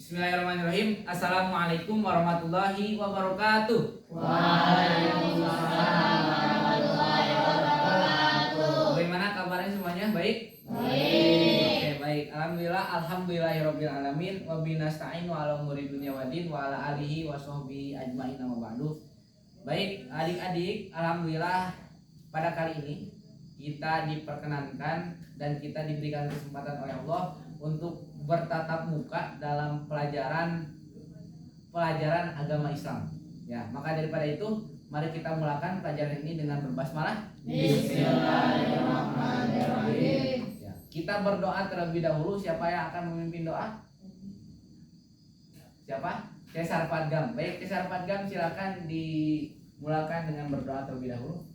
Bismillahirrahmanirrahim. Assalamualaikum warahmatullahi wabarakatuh. Waalaikumsalam warahmatullahi wabarakatuh. Bagaimana kabarnya semuanya? Baik? Baik. Oke, baik. Alhamdulillahirabbil alamin wa binasta'inu ala umuri dunya waddin wa ala alihi wa sahbihi ajmain amma ba'du. Baik, adik-adik, alhamdulillah pada kali ini kita diperkenankan dan kita diberikan kesempatan oleh Allah untuk bertatap muka dalam pelajaran agama Islam. Ya, maka daripada itu, mari kita mulakan pelajaran ini dengan berbasmalah. Bismillahirrahmanirrahim. Ya, kita berdoa terlebih dahulu. Siapa yang akan memimpin doa? Siapa? Cesar Padgam. Baik, Cesar Padgam, silakan dimulakan dengan berdoa terlebih dahulu.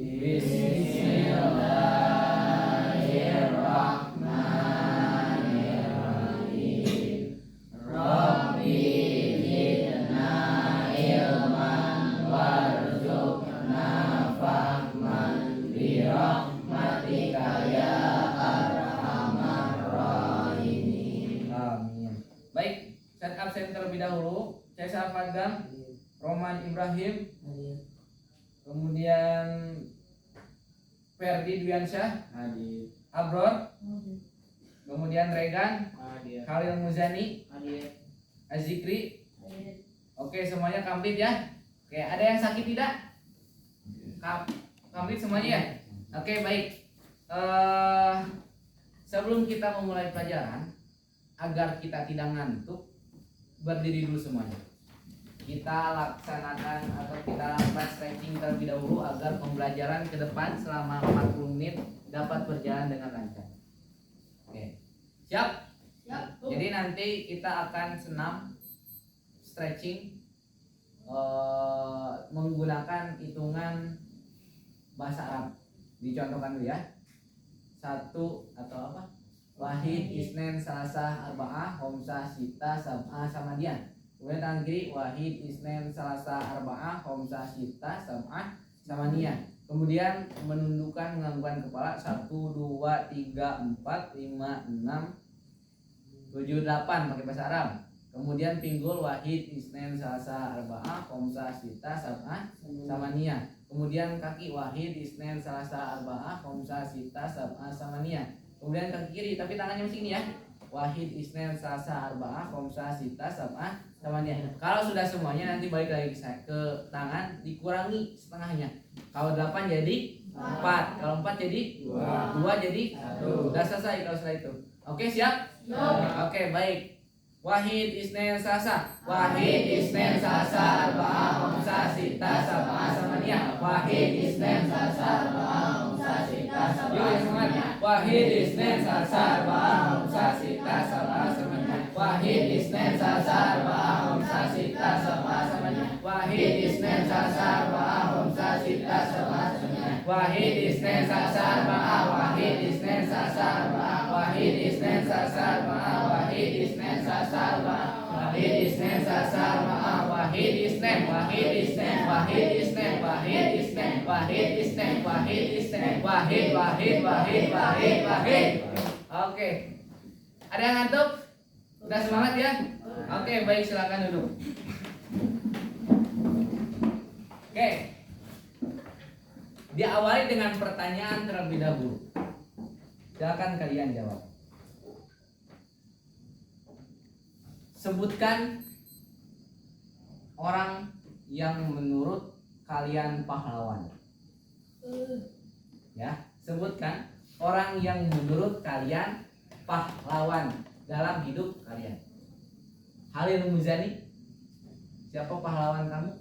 Bismillahirrahmanirrahim. Rabbi zidna ilman warzuqna fahman bi rahmatika ya arhamar rahimin. Amin. Baik, set absen terlebih dahulu. Cesar Padgam, Roman Ibrahim, kemudian Ferdi Dwiansyah, Hadir. Abror, kemudian Regan, Hadir. Khalil Muzani, Hadir. Azikri. Oke, semuanya komplit ya. Oke, ada yang sakit tidak? Komplit semuanya ya. Oke, baik. Sebelum kita memulai pelajaran, agar kita tidak ngantuk, berdiri dulu semuanya. Kita laksanakan atau kita lakukan stretching terlebih dahulu agar pembelajaran ke depan selama 40 menit dapat berjalan dengan lancar. Oke. Siap? Jadi nanti kita akan senam stretching menggunakan hitungan bahasa Arab. Dicontohkan dulu ya. Satu atau apa? Wahid, Isnen, Salasa, Arba'ah, Homsah, Sita, Sab'ah, Samadian. Kemudian tangan kiri wahid, isnen, salasa, arba'ah, khamsah, sita, sab'ah, samaniyah. Kemudian menundukkan menganggukkan kepala 1, 2, 3, 4, 5, 6, 7, 8 pakai bahasa Arab. Kemudian pinggul wahid, isnen, salasa, arba'ah, khamsah, sita, sab'ah, samaniyah. Kemudian kaki wahid, isnen, salasa, arba'ah, khamsah, sita, sab'ah, samaniyah. Kemudian kaki kiri tapi tangannya masih ini ya. Wahid, isnen, salasa, arba'ah, khamsah, sita, sab'ah, samaniyah. Kalau sudah semuanya nanti balik lagi ke tangan, dikurangi setengahnya. Kalau 8 jadi 4, kalau 4 jadi 2 jadi 1. Sudah selesai kalau setelah itu. Oke, siap? Oke, baik. Wahid, isnen, salasa. Wahid, isnen, salasa, arba'ah, khamsah, sita, sab'ah, samaniyah. Wahid, isnen, salasa, arba'ah, khamsah, sita, sab'ah, samaniyah. Wahid, isnen, salasa, arba'ah, khamsah, sita, sab'ah, samaniyah. Wahid, isnen, salasa, arba'ah, khamsah, sita, sab'ah, samaniyah. Wahid, isnen, salasa, arba'ah, khamsah, sita, sab'ah, samaniyah. Wahid, isnen, salasa, arba'ah, wahid, isnen, salasa, arba'ah, wahid, isnen, salasa, arba'ah, wahid, isnen, salasa, arba'ah, wahid, isnen, salasa, arba'ah, wahid, isnen, wahid, isnen, wahid, isnen, wahid, isnen, wahid, isnen, wahid, isnen, wahid, wahid. Oke. Ada yang ngantuk? Udah semangat ya? Oke, baik, silakan duduk. Oke. Diawali dengan pertanyaan terlebih dahulu. Silakan kalian jawab. Sebutkan orang yang menurut kalian pahlawan. Ya, sebutkan orang yang menurut kalian pahlawan dalam hidup kalian. Khalil Muzani, siapa pahlawan kamu?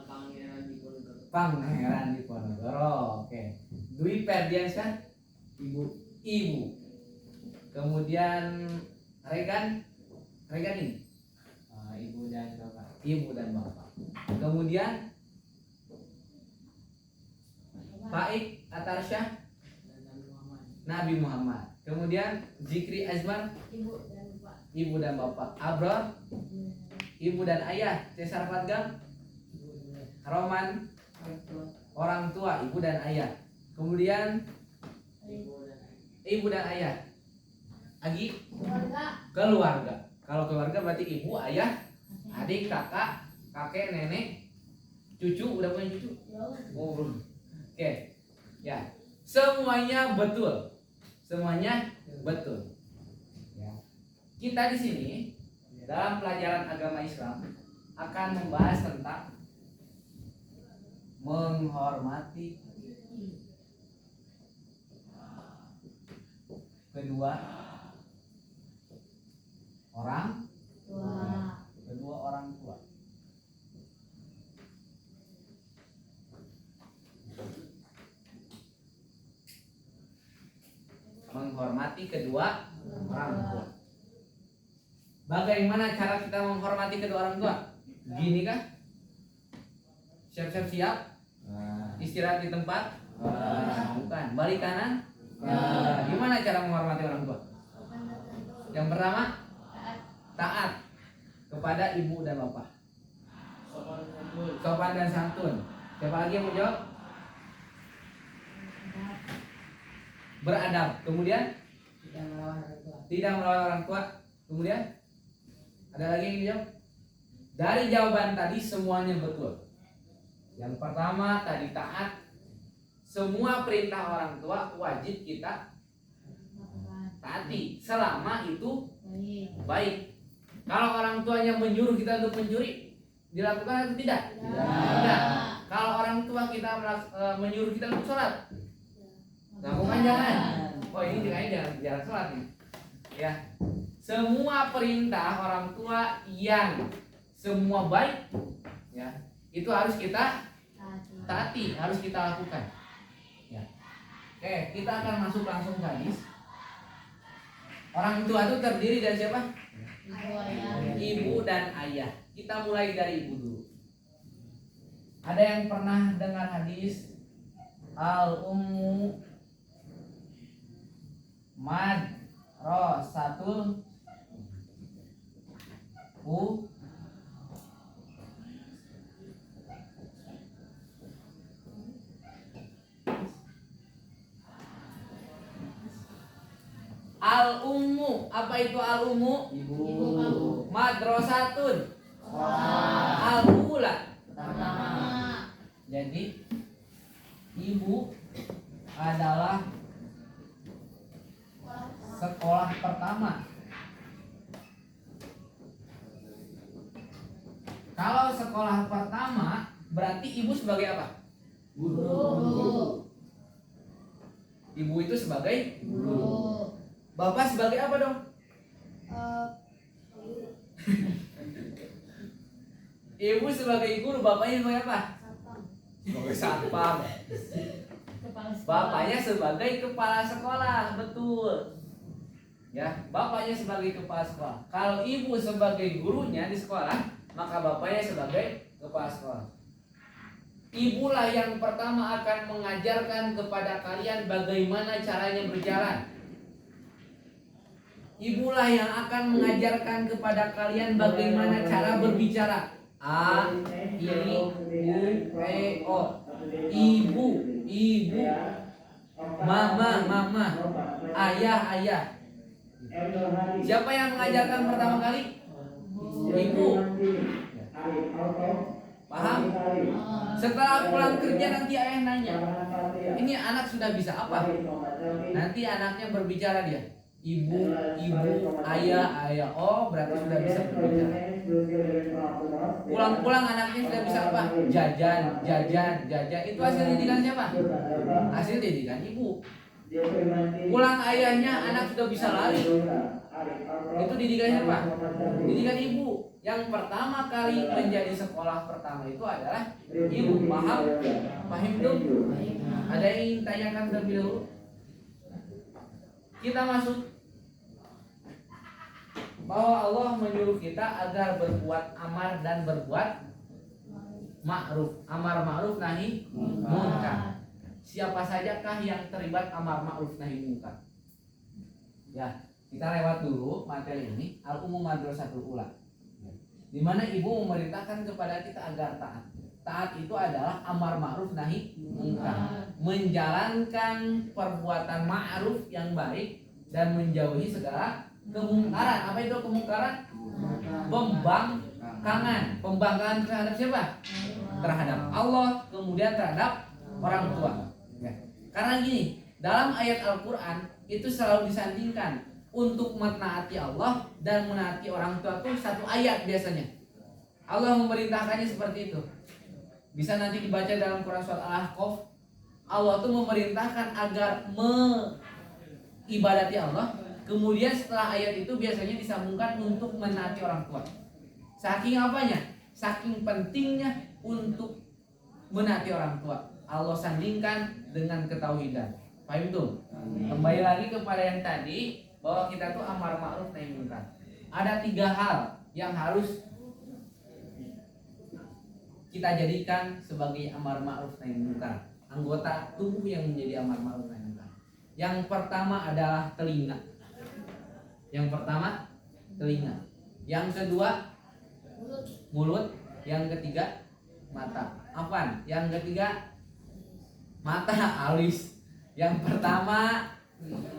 Pangeran Diponegoro. Pangeran Diponegoro. Oke. Dwi Ferdiansyah, ibu. Kemudian Regan ini Ibu dan bapak. ibu dan bapak. Kemudian Faik Atarsyah, Nabi Muhammad. Kemudian Zikri Azman, ibu dan bapak. Abror, ibu dan ayah. Cesar Padgam, Haroman orang tua, ibu dan ayah. Kemudian ibu dan ayah. Agi keluarga. Kalau keluarga berarti ibu, ayah, adik, kakak, kakek, nenek, cucu. Udah punya cucu? Oh, belum. Oke. Ya. Semuanya betul. Semuanya betul. Ya. Kita di sini dalam pelajaran agama Islam akan membahas tentang menghormati kedua orang tua. Menghormati kedua orang tua. Bagaimana cara kita menghormati kedua orang tua? Gini kah? Siap. Istirahat di tempat? Bukan. Balik kanan? Gimana cara menghormati orang tua? Yang pertama, taat kepada ibu dan bapak. Sopan dan santun. Siapa lagi yang mau jawab? Beradab. Kemudian tidak melawan orang tua. Kemudian ada lagi yang dijawab? Dari jawaban tadi semuanya betul. Yang pertama tadi taat. Semua perintah orang tua wajib kita taati selama itu baik. Kalau orang tuanya menyuruh kita untuk mencuri, dilakukan atau tidak? Tidak. Kalau orang tua kita menyuruh kita untuk sholat, lakukan jangan. Oh, ini jangan sholat nih. Ya. Semua perintah orang tua yang semua baik, ya, itu harus kita taati, harus kita lakukan. Ya. Oke, kita akan masuk langsung ke hadis. Orang tua itu terdiri dari siapa? Ibu dan ayah. Kita mulai dari ibu dulu. Ada yang pernah dengar hadis al-ummu madrasatul al-ummu. Apa itu al-ummu? Ibu. Madrasatun. Al-ula. Jadi ibu adalah sekolah pertama. Kalau sekolah pertama berarti ibu sebagai apa? Guru. Ibu itu sebagai Guru. bapak sebagai apa dong? Ibu sebagai guru, bapaknya sebagai apa? Sebagai satpam. Bapaknya sebagai kepala sekolah, betul. Ya, bapaknya sebagai kepala sekolah. Kalau ibu sebagai gurunya di sekolah, maka bapaknya sebagai kepala sekolah. Ibulah yang pertama akan mengajarkan kepada kalian bagaimana caranya berjalan. Ibulah yang akan mengajarkan kepada kalian bagaimana cara berbicara. A, I, U, E, O. Ibu, ibu. Mama, ayah. Siapa yang mengajarkan pertama kali? Ibu. Paham? Setelah pulang kerja nanti ayah nanya, ini anak sudah bisa apa? Nanti anaknya berbicara dia. Ibu, ayah. Oh, berarti sudah bisa berbicara. Pulang-pulang anaknya sudah bisa apa? Jajan. Itu hasil didikan siapa? Hasil didikan ibu. Pulang ayahnya anak sudah bisa lari. Itu didikan siapa? Didikan ibu. Yang pertama kali menjadi sekolah pertama itu adalah ibu. Paham? Paham dong? Ada yang ingin tanyakan terlebih dahulu? Kita masuk bahwa Allah menyuruh kita agar berbuat amar dan berbuat ma'ruf. Amar ma'ruf nahi munkar. Siapa sajakah yang terlibat amar ma'ruf nahi munkar? Ya, kita lewat dulu materi ini al-ummu madrasatul ula. Di mana ibu memerintahkan kepada kita agar taat. Taat itu adalah amar ma'ruf nahi munkar. Menjalankan perbuatan ma'ruf yang baik dan menjauhi segala kemungkaran. Apa itu kemungkaran? Pembangkangan. Pembangkangan terhadap siapa? Terhadap Allah, kemudian terhadap orang tua. Ya. Karena gini, dalam ayat Al-Quran itu selalu disandingkan untuk menaati Allah dan menaati orang tua itu satu ayat biasanya. Allah memerintahkannya seperti itu. Bisa nanti dibaca dalam Quran surat Al-Ahqaf. Allah tuh memerintahkan agar mengibadati Allah. Kemudian setelah ayat itu biasanya disambungkan untuk menaati orang tua. Saking apanya? Saking pentingnya untuk menaati orang tua. Allah sandingkan dengan ketauhidan. Paham tuh? Kembali lagi kepada yang tadi, bahwa kita tuh amar ma'ruf nahi munkar. Ada 3 hal yang harus kita jadikan sebagai amar ma'ruf nahi munkar, anggota tubuh yang menjadi amar ma'ruf nahi munkar. Yang pertama adalah telinga. Yang pertama telinga. Yang kedua mulut. Yang ketiga mata. Apaan? Yang ketiga mata, alis. Yang pertama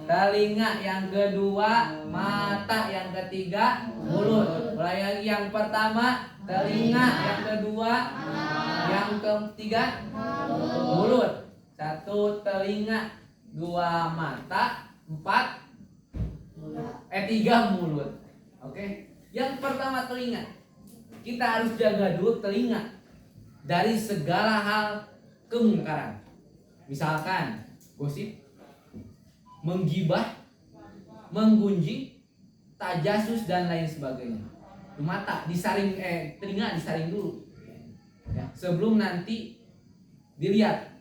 telinga, yang kedua mata, yang ketiga mulut. Mulai lagi, yang pertama telinga, yang kedua, yang ketiga mulut. 1 telinga, 2 mata, 3 mulut. Oke. Yang pertama telinga. Kita harus jaga dulu telinga dari segala hal kemungkaran. Misalkan gosip, menggibah, menggunjing, tajasus dan lain sebagainya. Mata disaring, telinga disaring dulu ya, sebelum nanti dilihat.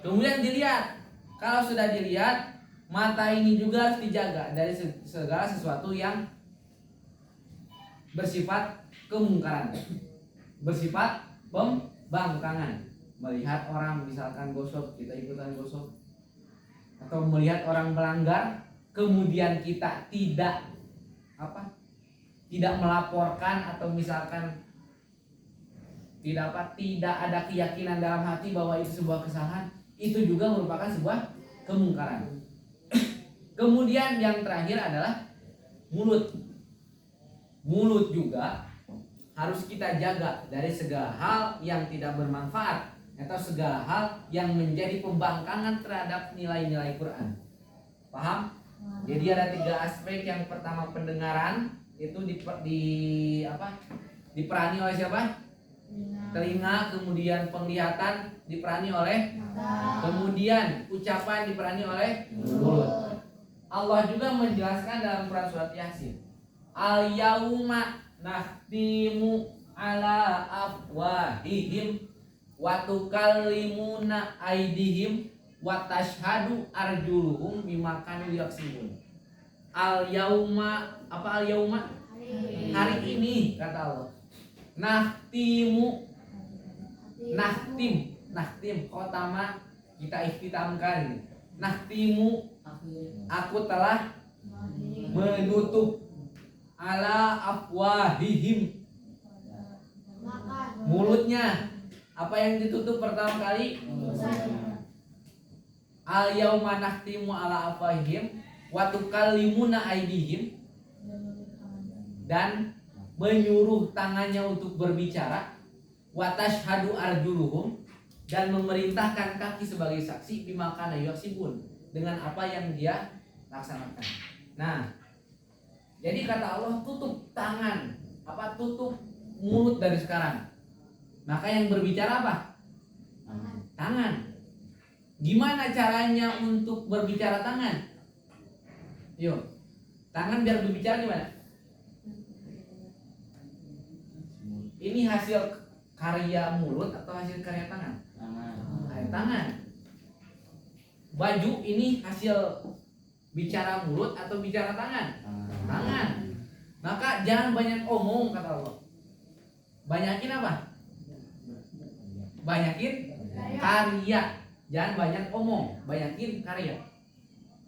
Kemudian dilihat. Kalau sudah dilihat, mata ini juga harus dijaga dari segala sesuatu yang bersifat kemungkaran, bersifat pembangkangan. Melihat orang misalkan gosok, kita ikutan gosok. Atau melihat orang melanggar, kemudian kita tidak melaporkan, atau misalkan tidak ada keyakinan dalam hati bahwa itu sebuah kesalahan, itu juga merupakan sebuah kemungkaran. Kemudian yang terakhir adalah mulut. Mulut juga harus kita jaga dari segala hal yang tidak bermanfaat atau segala hal yang menjadi pembangkangan terhadap nilai-nilai Quran. Paham? Jadi ada 3 aspek. Yang pertama pendengaran, itu diperani oleh siapa? Telinga. Kemudian penglihatan diperani oleh, kemudian ucapan diperani oleh mulut. Allah juga menjelaskan dalam Quran surat Yasin, al-yauma nakhtimu ala afwahihim wa tukallimuna aydihim wa tashhadu arjuluhum bima kanu yaksibun. Al-yauma, apa al-yauma? Hari ini, kata Allah. Nahtim, khotama kita ikhtitamkan. Nahtimu, aku telah menutup, ala afwahihim, mulutnya. Apa yang ditutup pertama kali? Al yauma nahtimu ala afwahihim wa tukallimuna aydihim, dan menyuruh tangannya untuk berbicara, wa tashhadu arjuluhum, dan memerintahkan kaki sebagai saksi, bima kana yaksibun, dengan apa yang dia laksanakan. Nah, jadi kata Allah, tutup tangan, tutup mulut dari sekarang. Maka yang berbicara apa? Tangan. Gimana caranya untuk berbicara tangan? Yuk, tangan biar berbicara gimana? Ini hasil karya mulut atau hasil karya tangan? Tangan. Baju ini hasil bicara mulut atau bicara tangan? Tangan. Maka jangan banyak omong, kata Allah. Banyakin apa? Banyakin karya. Jangan banyak omong, banyakin karya.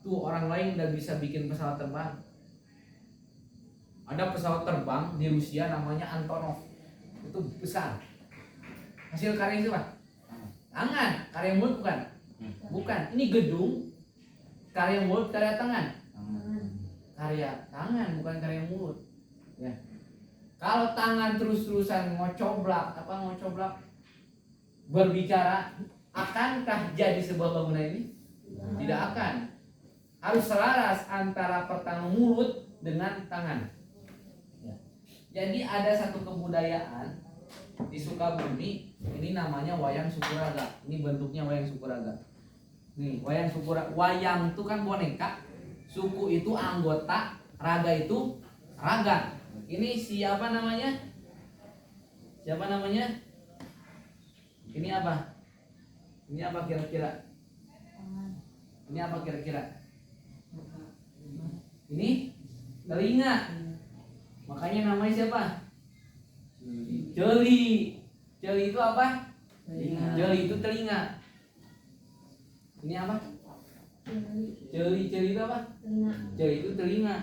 Tuh orang lain udah bisa bikin pesawat terbang. Ada pesawat terbang di Rusia namanya Antonov. Itu besar. Hasil karya itu apa? Tangan. Karya mulut bukan? Bukan. Ini gedung. Karya mulut, karya tangan. Karya tangan bukan karya mulut. Ya. Kalau tangan terus-terusan ngocoblak berbicara, akankah jadi sebuah bangunan ini? Tidak akan. Harus selaras antara pertama mulut dengan tangan. Ya. Jadi ada satu kebudayaan di Sukabumi, ini namanya wayang Sukuraga. Ini bentuknya wayang Sukuraga. Nih, wayang Sukuraga. Wayang itu kan boneka, suku itu anggota, raga itu raga. Ini siapa namanya? Siapa namanya? Ini apa? Ini apa kira-kira? Ini apa kira-kira? Ini telinga. Makanya namanya siapa? Jeli. Jeli itu apa? Jeli itu telinga. Ini apa? Jeli itu apa? Jeli itu telinga.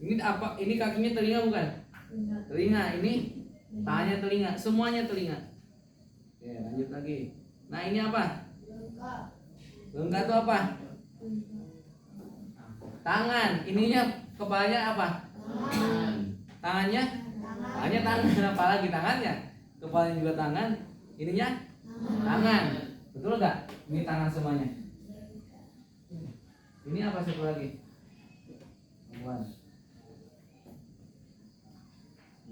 Ini apa? Ini kakinya telinga bukan? Telinga. Ini tangannya telinga. Semuanya telinga. Oke, lanjut lagi. Nah, ini apa? Lengkap itu apa? Tangan. Ininya kepalanya apa? Tangannya? Tangannya tangan. Apalagi tangannya? Kepalanya juga tangan. Ininya? Tangan. Betul nggak? Ini tangan semuanya. Ini apa satu lagi?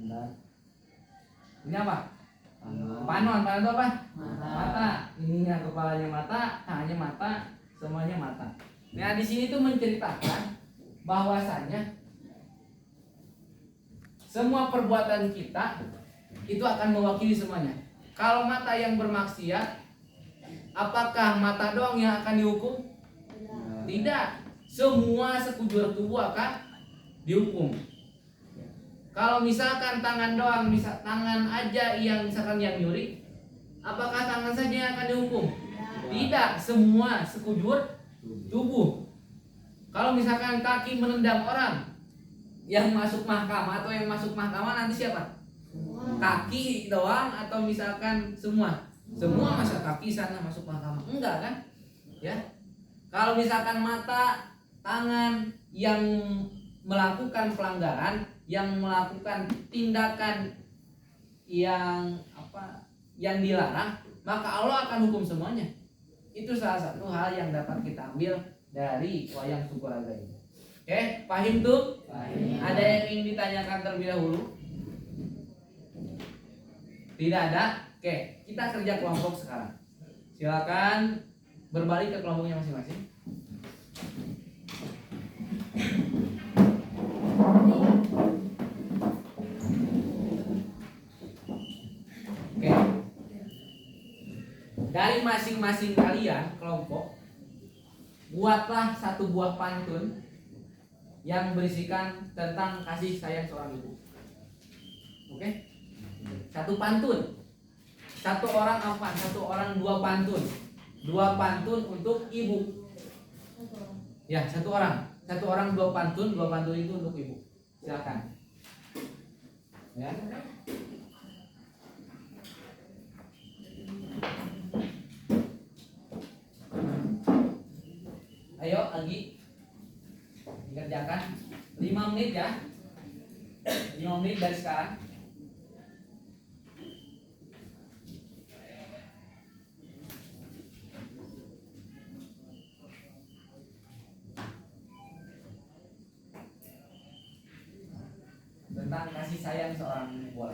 Bentar. Ini apa? Panon. Panon itu apa? Mata. Ininya kepalanya mata, tangannya mata, semuanya mata. Nah, di sini tuh menceritakan bahwasanya semua perbuatan kita itu akan mewakili semuanya. Kalau mata yang bermaksiat, apakah mata doang yang akan dihukum? Tidak. Semua sekujur tubuh akan dihukum. Kalau misalkan tangan doang, tangan aja yang misalkan yang nyuri, apakah tangan saja yang akan dihukum? Tidak. Semua sekujur tubuh. Kalau misalkan kaki menendang orang, yang masuk mahkamah atau yang masuk mahkamah nanti siapa? Kaki doang atau misalkan semua? Semua masa kaki sana masuk mahkamah? Enggak kan? Ya. Kalau misalkan mata, tangan yang melakukan pelanggaran, yang melakukan tindakan yang yang dilarang, maka Allah akan hukum semuanya. Itu salah satu hal yang dapat kita ambil dari wayang Sukuraga ini. Oke, paham tuh? Paham. Ada yang ingin ditanyakan terlebih dahulu? Tidak ada? Oke, kita kerja kelompok sekarang. Silakan berbalik ke kelompoknya masing-masing. Oke. Dari masing-masing kalian kelompok, buatlah satu buah pantun yang berisikan tentang kasih sayang seorang ibu. Oke? Satu pantun. Satu orang apa? Satu orang dua pantun. Dua pantun untuk ibu. Ya, satu orang. Satu orang dua pantun itu untuk ibu. Silakan. Ya. Ayo lagi dikerjakan 5 menit ya. 5 menit dari sekarang. Tentang kasih sayang seorang ibu.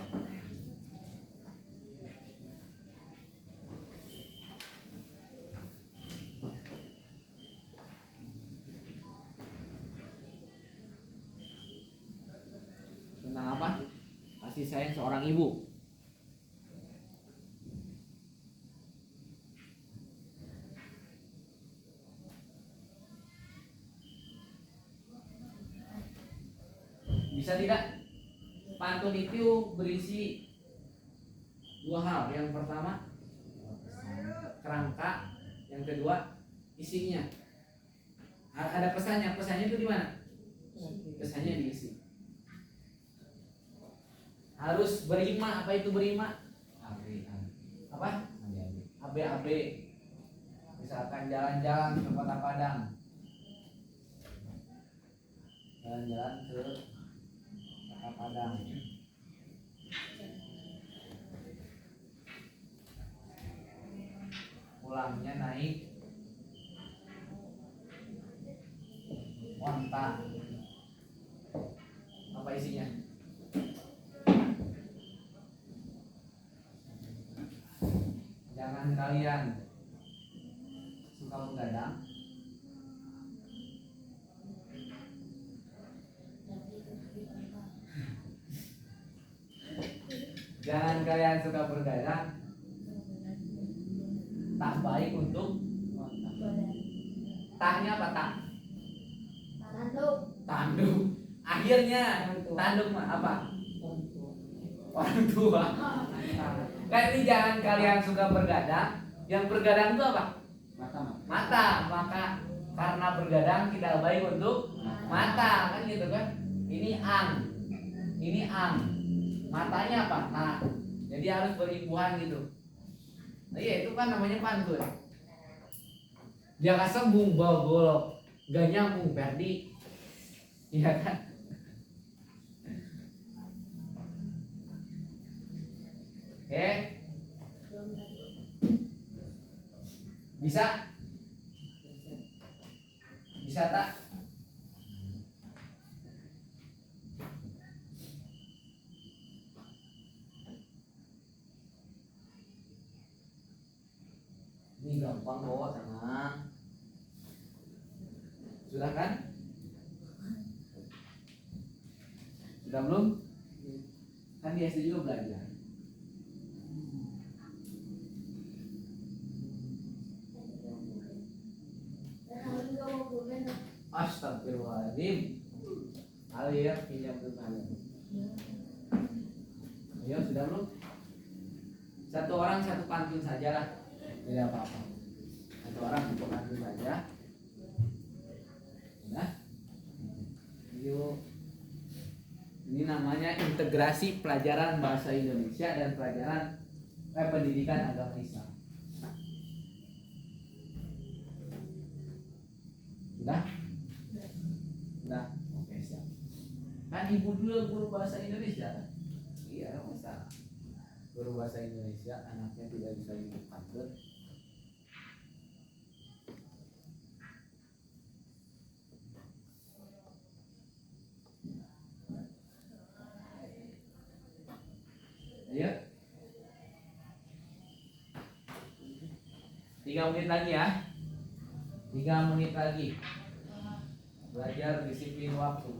Tentang apa? Kasih sayang seorang ibu. Bisa tidak? Pantun itu berisi dua hal. Yang pertama kerangka, yang kedua isinya. Ada pesannya. Pesannya itu di mana? Pesannya diisi. Harus berima. Apa itu berima? AB. Misalkan jalan-jalan ke Kota Padang. Jalan-jalan ke Kota Padang. Pulangnya naik onta. Apa isinya? Jangan kalian suka begadang. Jangan kalian suka begadang. Tak baik untuk taknya apa tak? Tanduk. Akhirnya tanduk mah apa? Orang tua. Kan ini jangan kalian suka bergadang. Yang bergadang itu apa? Mata. Maka karena bergadang tidak baik untuk mata, kan gitu kan? Ini ang. Matanya apa? Nah, jadi harus berimbuhan gitu. Nah, iya itu kan namanya pantun. Dia kasembung bawa golok, gak nyambung Ferdi. Iya kan? Oke. Bisa? Bisa tak? Ini gampang kok, tenang. Sudah kan? Sudah belum? Kan di SD juga belajar. Astagfirullahaladzim. Alia pinjam dulu kalian. Ayo sudah belum? Satu orang satu pantun saja lah. Tidak apa-apa. Satu orang satu pantun saja. Sudah? Yuk. Ini namanya integrasi pelajaran bahasa Indonesia dan pelajaran pendidikan agama Islam. Sudah? Sudah? Oke, siap. Kan ibu dulu guru bahasa Indonesia kan? Iya, masa guru bahasa Indonesia anaknya tidak bisa ikut pantun. Ayo. 3 menit lagi ya. 3 menit lagi. Belajar disiplin waktu.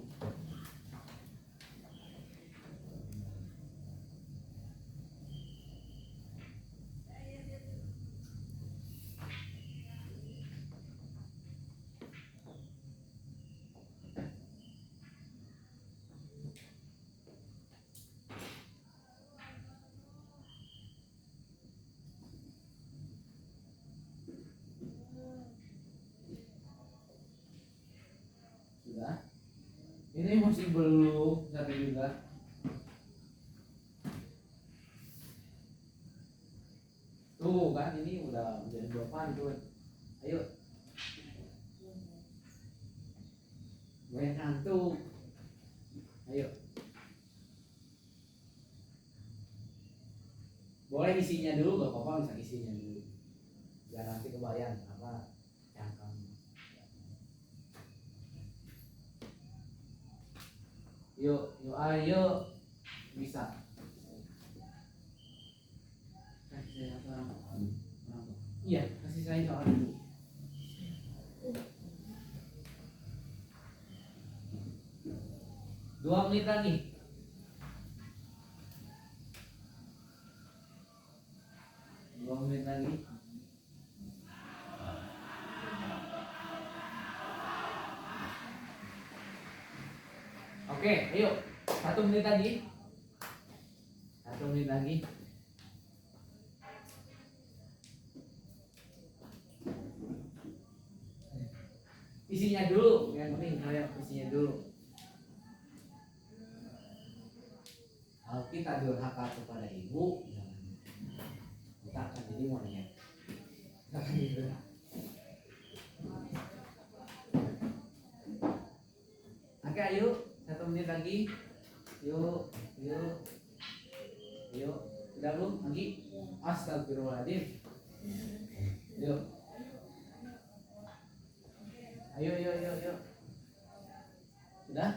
Sudah? Ini masih belum satu juga. Tuh kan ini udah menjadi 2 pantun. Ayo. Banyak ngantuk. Ayo. Boleh isinya dulu, gak apa-apa bisa isinya dulu. Biar nanti kebayang apa yang kamu. Yuk, ayo bisa. Kasih saya orang. Iya, kasih saya soal dulu. Dua menit lagi. Oke, ayo 1 menit lagi. 1 menit lagi. Isinya dulu, yang penting kalian isinya dulu. Kalau kita durhaka kepada ibu, kita akan jadi monyet. lagi. Yuk. Udah belum? Lagi. Astagfirullahaladzim. Yuk. Ayo. Udah?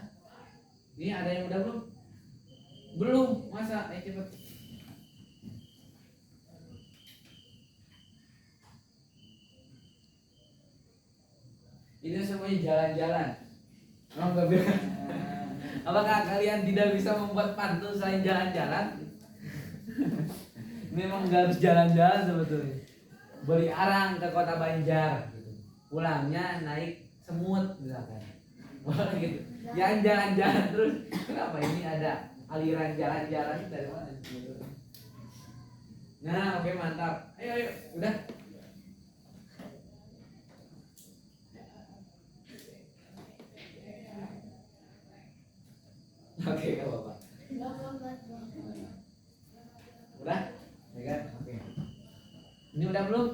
Ini ada yang udah belum? Belum. Masa? Ayo cepet. Ini semuanya jalan-jalan. Emang gak bilang? Apakah kalian tidak bisa membuat pantun selain jalan-jalan? Memang gak harus jalan-jalan sebetulnya. Beli arang ke kota Banjar, pulangnya naik semut misalkan. Gitu. Jangan jalan-jalan terus. Kenapa ini ada aliran jalan-jalan dari mana? Nah, oke mantap. Ayo, udah. Oke, gak apa-apa. Udah? Ya kan? Oke. Ini udah belum?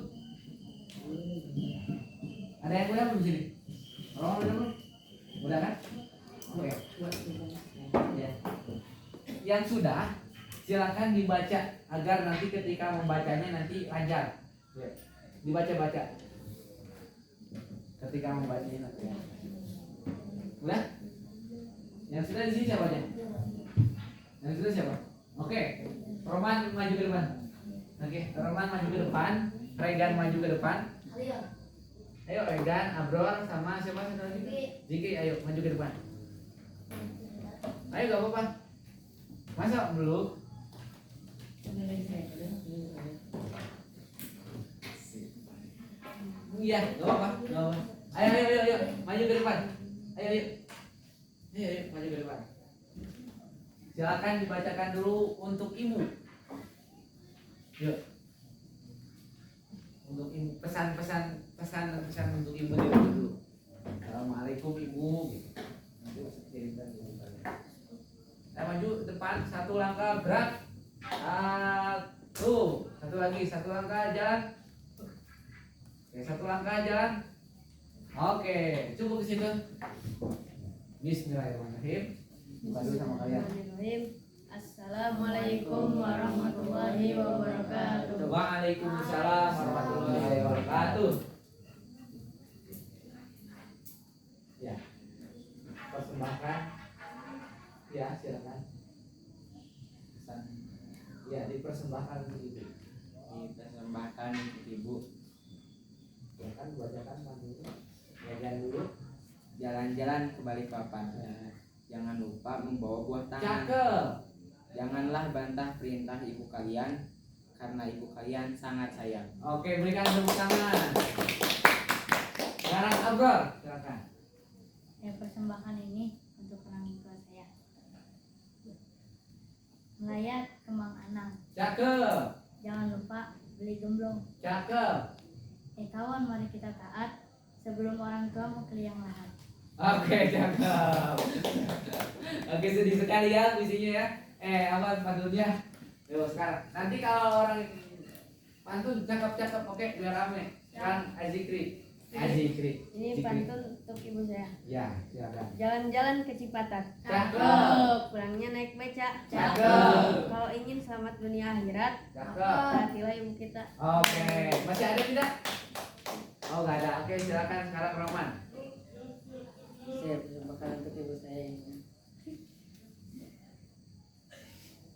Ada yang udah belum sini? Orang udah belum? Udah kan? Oke. Ya. Yang sudah, silakan dibaca agar nanti ketika membacanya nanti lancar. Ya. Dibaca-baca. Ketika membacanya nanti. Udah? Yang sudah di sini siapa aja? Yang sudah siapa? Oke. Roman maju ke depan. Oke, Roman maju ke depan, Regan maju ke depan. Ayo Regan, Abror sama siapa satu lagi? Ziki, ayo maju ke depan. Ayo gak apa-apa. Masa belum? Iya, gak apa-apa. Ayo, maju ke depan. Ayo, maju ke depan. Silakan dibacakan dulu untuk ibu. Yuk. Untuk ibu, pesan untuk ibu dulu. Assalamualaikum ibu. Kita maju depan satu langkah gerak. Satu langkah jalan. Oke, satu langkah jalan. Oke, cukup di situ. Bismillahirrahmanirrahim. Buka dulu sama kalian. Assalamualaikum warahmatullahi wabarakatuh. Waalaikumsalam warahmatullahi wabarakatuh. Ya, persembahkan. Ya, silakan. Pesan. Ya, dipersembahkan untuk ibu. Dipersembahkan untuk ibu. Silakan bacakan pantunnya. Jalan dulu. Jalan-jalan ke Balikpapan. Jangan lupa membawa buah tangan. Cakep. Janganlah bantah perintah ibu kalian, karena ibu kalian sangat sayang. Oke, berikan tepuk tangan. Sekarang Abror, silakan. Persembahan ini untuk orang tua saya. Melayat kembang anang. Cakep. Jangan lupa beli gemblong. Cakep. Kawan, mari kita taat sebelum orang tua mau ke liang lahat. Oke, cakep. Oke, sedih sekali ya puisinya ya. Apa pantunnya? Yuk sekarang. Nanti kalau orang pantun cakep-cakep, oke, biar rame. Kan Azikri. Ini pantun untuk ibu saya. Ya, silakan. Jalan-jalan ke Cipatat. Cakep. Pulangnya naik beca. Cakep. Kalau ingin selamat dunia akhirat, Cakep. perhatilah ibu kita. Oke, masih ada tidak? Oh, nggak ada. Oke, silakan sekarang Roman. Saya persembahkan untuk ibu saya ini.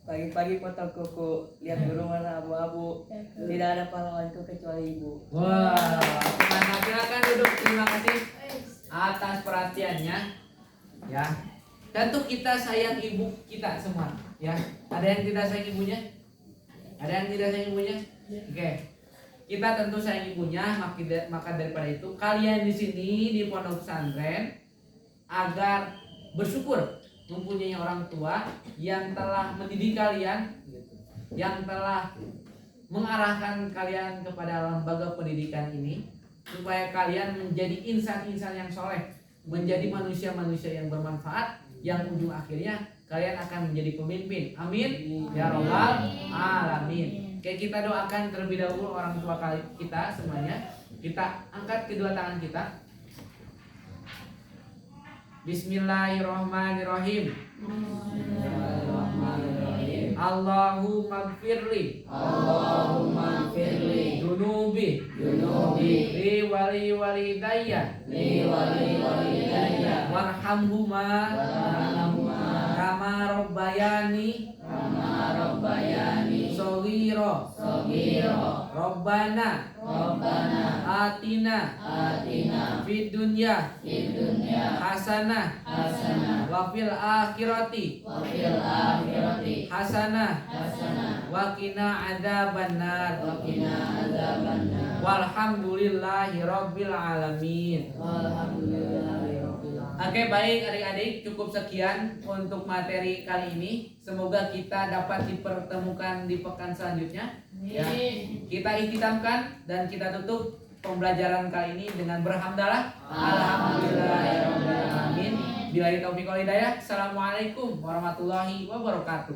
Pagi-pagi potong kuku, lihat burung warna abu-abu. Tidak ada pahlawanku kecuali ibu. Wah, mantap. Silakan duduk. Terima kasih atas perhatiannya. Ya, tentu kita sayang ibu kita semua. Ya, ada yang tidak sayang ibunya? Ada yang tidak sayang ibunya? Oke. Kita tentu sayang ibunya, maka daripada itu kalian di sini di pondok pesantren agar bersyukur mempunyai orang tua yang telah mendidik kalian, yang telah mengarahkan kalian kepada lembaga pendidikan ini, supaya kalian menjadi insan-insan yang soleh, menjadi manusia-manusia yang bermanfaat, yang ujung akhirnya kalian akan menjadi pemimpin. Amin ya robbal alamin. Oke, kita doakan terlebih dahulu orang tua kita semuanya. Kita angkat kedua tangan kita. Bismillahirrahmanirrahim. Allahumma gfirli dunubi li wali walidayya warhamhuma kama rabbayani shaghira Rabbana atina fid dunya hasanah wa fil akhirati hasanah wa qina adzabannar walhamdulillahi rabbil alamin. Oke, baik adik-adik, cukup sekian untuk materi kali ini. Semoga kita dapat dipertemukan di pekan selanjutnya. Ya. Kita ikhtitamkan dan kita tutup pembelajaran kali ini dengan berhamdalah. Alhamdulillahirabbil alamin. Billahi taufiq wal hidayah. Assalamualaikum warahmatullahi wabarakatuh.